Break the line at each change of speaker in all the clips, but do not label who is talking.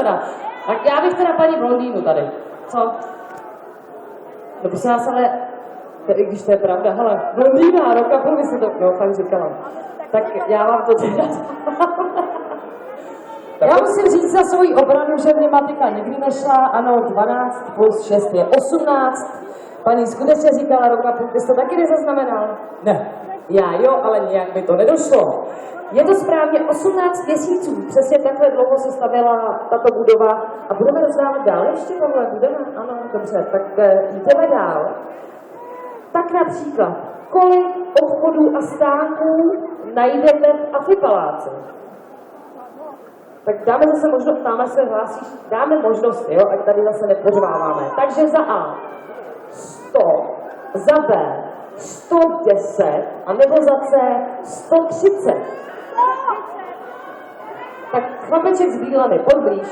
Tak já bych teda paní blondýnu tady. Co? No prosím vás, ale i když to je pravda, hele, blondýna, roka půl by si to, no fakt říkala. Tak já vám to teda. Já musím říct za svoji obranu, že mě matika nikdy nešla, ano, 12 plus 6 je 18. Paní skutečně říkala roka půl, ty jsi to taky nezaznamenal?
Ne.
Já jo, ale nějak mi to nedošlo. Je to správně 18 měsíců, přesně takhle dlouho se stavěla tato budova a budeme rozdávat dál ještě, Pavle, budeme? Ano, dobře, tak jdeme dál. Tak například, kolik obchodů a stánků najdete v Afipaláci? Tak dáme zase možnost, tam se hlásíš, dáme možnosti, jo, ať tady zase nepořváváme. Takže za A 100, za B 110, a nebo za C 130. Tak chlapeček s bílami, podblíž.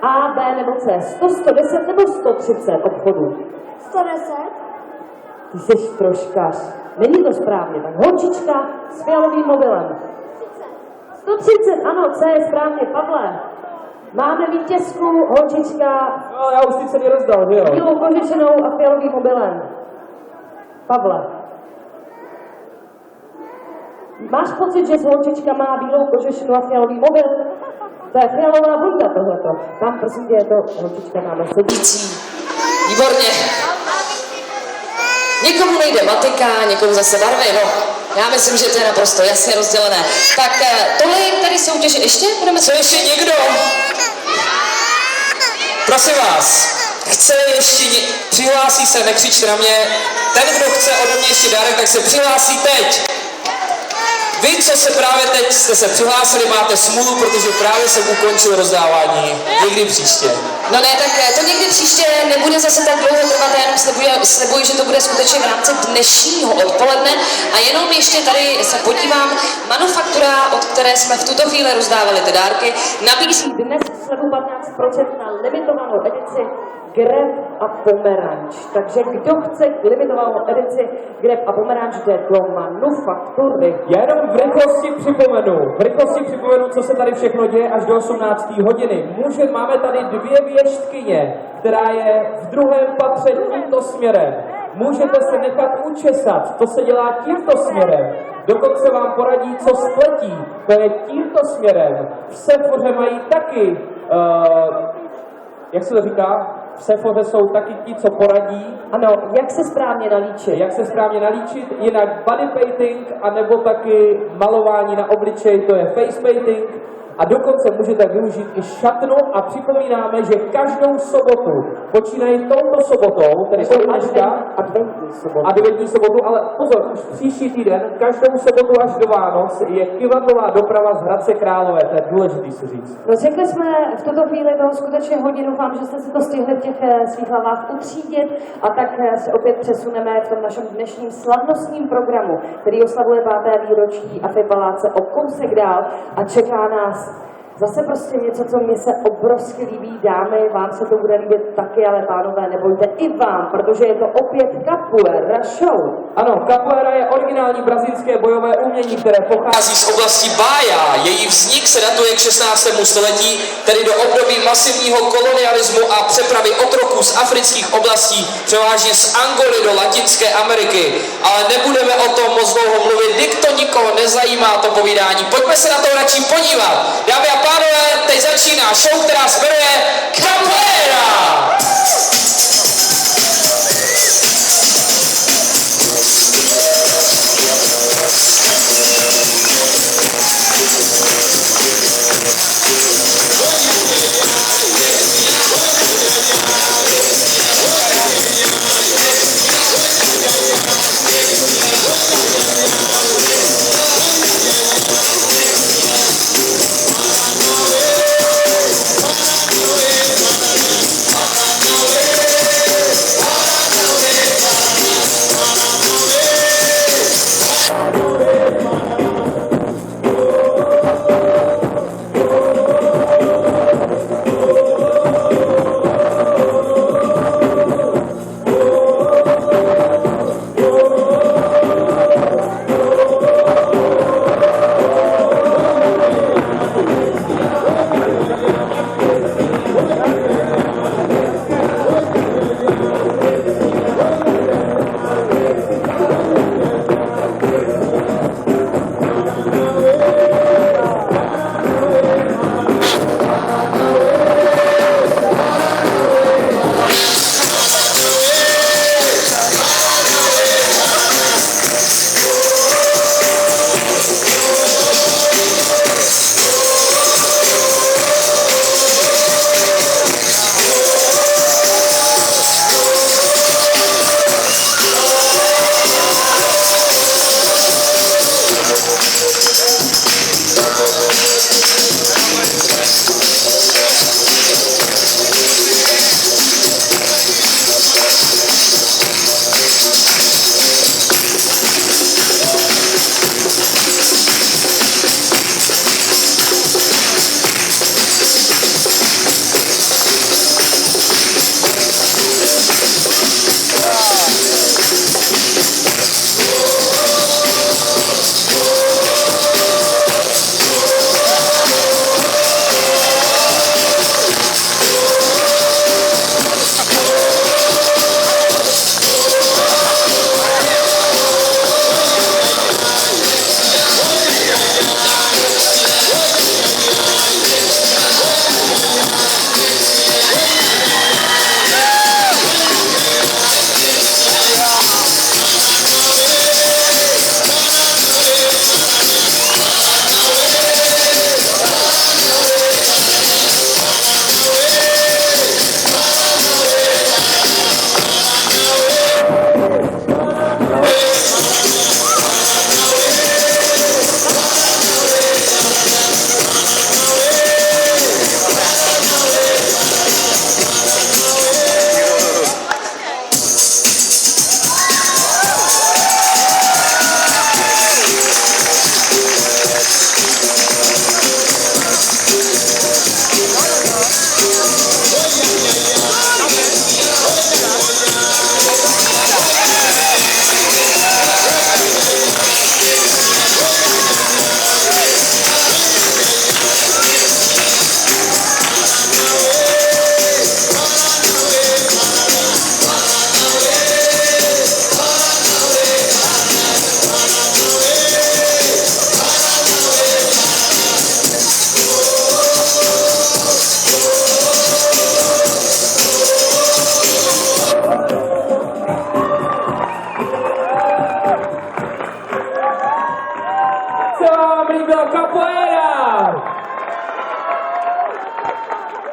A, B nebo C, 100, 110 nebo 130 obchodů?
110.
Ty jsi troškař. Není to správně, tak holčička s fialovým mobilem. 130, ano, C je správně, Pavle. Máme vítězku, holčička.
No, já už si celý rozdal, že jo?
Bílou kožešinou a fialovým mobilem. Pavle. Máš pocit, že holčička má bílou kožešinu a fialový mobil? To je fialová bunda tohleto. Tam prosím tě je to holčička máme sedící.
Výborně. Někomu nejde matika, někomu zase barvy, no. Já myslím, že to je naprosto jasně rozdělené. Tak tohle je tady soutěž ještě? Budeme co ještě někdo?
Prosím vás, chce ještě přihlásí se, nekřičte na mě. Ten, kdo chce ode mě ještě dárek, tak se přihlásí teď. Vy, co se právě teď jste se přihlásili, máte smůlu, protože právě jsem ukončil rozdávání. Někdy příště.
No ne, tak to někdy příště nebude zase tak dlouho trvat, já jenom slibuji, že to bude skutečně v rámci dnešního odpoledne. A jenom ještě tady se podívám, manufaktura, od které jsme v tuto chvíli rozdávali ty dárky, nabízí
Dnes slevu 15% na limitovanou edici Greb a Pomeranč. Takže kdo chce limitovanou edici Greb a Pomeranč, jde do manufaktury.
Já jenom v rychlosti připomenu, co se tady všechno děje až do 18. hodiny. Máme tady 2 věštkyně, která je v druhém patře tímto směrem. Můžete se nechat učesat, to se dělá tímto směrem. Dokonce vám poradí, co spletí, to je tímto směrem. V Sephoře mají taky, jak se to říká? V Sephoře jsou taky ti, co poradí.
Ano, jak se správně nalíčit?
Jak se správně nalíčit, jinak body painting, anebo taky malování na obličej, to je face painting. A dokonce můžete využít i šatnu a připomínáme, že každou sobotu, počínají touto sobotou, tedy jsou dneška, adventní sobotu, ale pozor, už příští týden, každou sobotu až do Vánoc je kivadlová doprava z Hradce Králové, to je důležitý si říct.
No, řekli jsme v tuto chvíli toho skutečně hodně, doufám, že jste si to stihli v těch svých hlavách utřídit a tak se opět přesuneme v tom našem dnešním slavnostním programu, který oslavuje 5. výročí Afipaláce o kousek dál a čeká nás zase prostě něco, co mi se obrovsky líbí, dámy, vám se to bude líbit taky, ale pánové, nebojte i vám, protože je to opět capoeira show.
Ano, capoeira je originální brazilské bojové umění, které pochází
Z oblasti Bája. Její vznik se datuje k 16. století, tedy do období masivního kolonialismu a přepravy otroků z afrických oblastí, převážně z Angoly do Latinské Ameriky. Ale nebudeme o tom moc dlouho mluvit, to nikoho nezajímá to povídání. Pojďme se na to radši podívat. Dámy a pánové, teď začíná show, která se jmenuje Capoeira!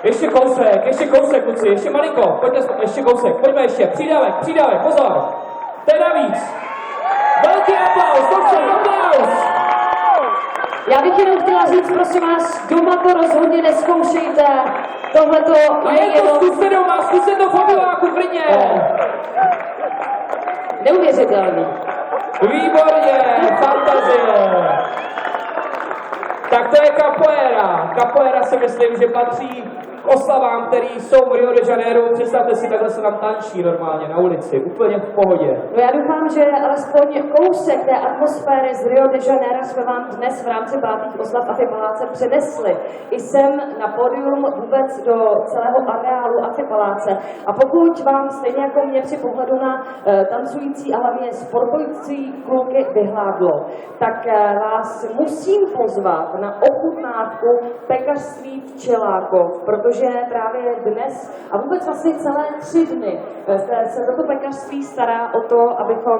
Ještě kousek, kluci, ještě malinko, pojďte, ještě kousek, pojďme ještě, přidávek, pozor, to je navíc. Velký aplaus, dobře, aplaus.
Já bych jenom chtěla říct, prosím vás, doma to rozhodně neskoušejte. Tohleto
A je to, zkuste to v obyváku, klidně.
Neuvěřitelný.
Výborně, fantazie. Tak to je capoeira. Capoeira si myslím, že patří k oslavám, které jsou v Rio de Janeiro. Představte si, takhle se tam tančí normálně na ulici, úplně v pohodě.
No já doufám, že alespoň kousek té atmosféry z Rio de Janeiro jsme vám dnes v rámci 5. oslav Afipaláce přenesli i sem na pódium vůbec do celého areálu Afipaláce. A pokud vám stejně jako mě při pohledu na tancující a hlavně sportující kluky vyhládlo, tak vás musím pozvat na ochutnávku pekařství Včelákov, protože právě dnes a vůbec vlastně celé 3 dny se toto pekařství stará o to, abychom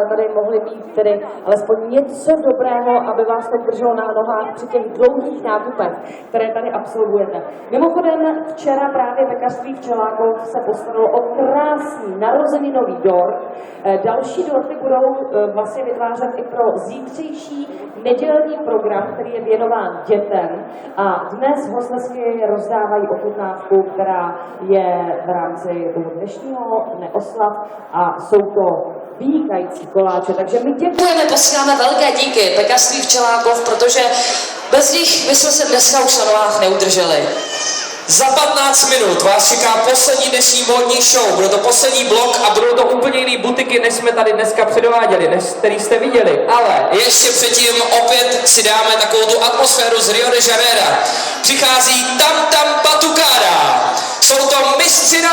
tady mohli mít tedy alespoň něco dobrého, aby vás to drželo na nohách při těch dlouhých nákupech, které tady absolvujete. Mimochodem včera právě pekařství Včelákov se postaralo o krásný narozeninový dort. Další dorty budou vlastně vytvářet i pro zítřejší nedělní program, který je věnován dětem, a dnes hostesky rozdávají ochutnávku, která je v rámci toho dnešního dne oslav a jsou to vynikající koláče, takže my
Děkujeme, posíláme velké díky pekařství Včelákov, protože bez nich bychom se dneska už na nohách neudrželi.
Za 15 minut vás čeká poslední dnešní módní show. Bude to poslední blok a budou to úplně jiný butiky, než jsme tady dneska předváděli, než který jste viděli. Ale ještě předtím opět si dáme takovou tu atmosféru z Rio de Janeiro. Přichází Tam Tam Batucada. Jsou to mistři na